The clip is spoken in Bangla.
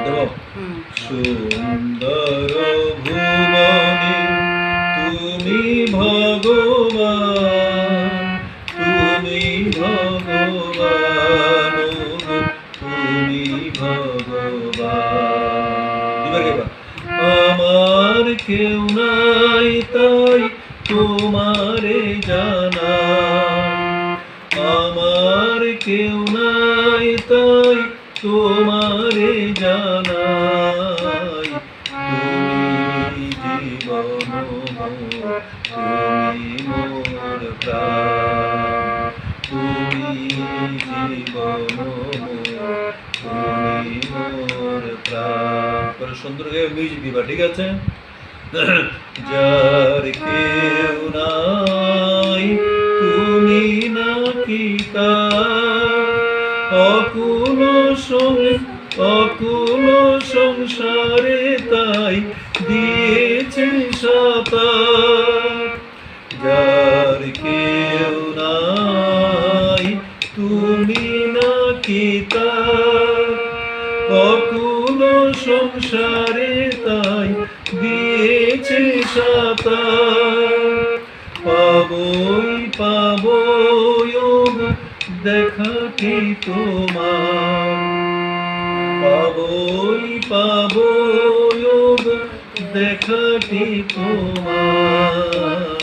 দেব সুন্দর ভুবনে তুমি ভগবান, তুমি ভগবান, তুমি ভগবান। আমার কেউ নাই তাই তোমারে জানাই, আমার কেউ নাই তাই তোমারে জানাই, তুমি জীবন তুমি মোর প্রাণ, তুমি জীবন তুমি মোর প্রাণ। সুন্দর মিউজিক দিবা, ঠিক আছে? যার কেউ নাই তুমি নাকি তার, অকুল সংসারে তাই দিয়েছে সাঁতার। যার কেউ নাই তুমি নাকি তার, অকুল সংসারে তাই দিয়েছে সাঁতার। পাবই দেখাটি তোমার, পাবই দেখাটি তোমার।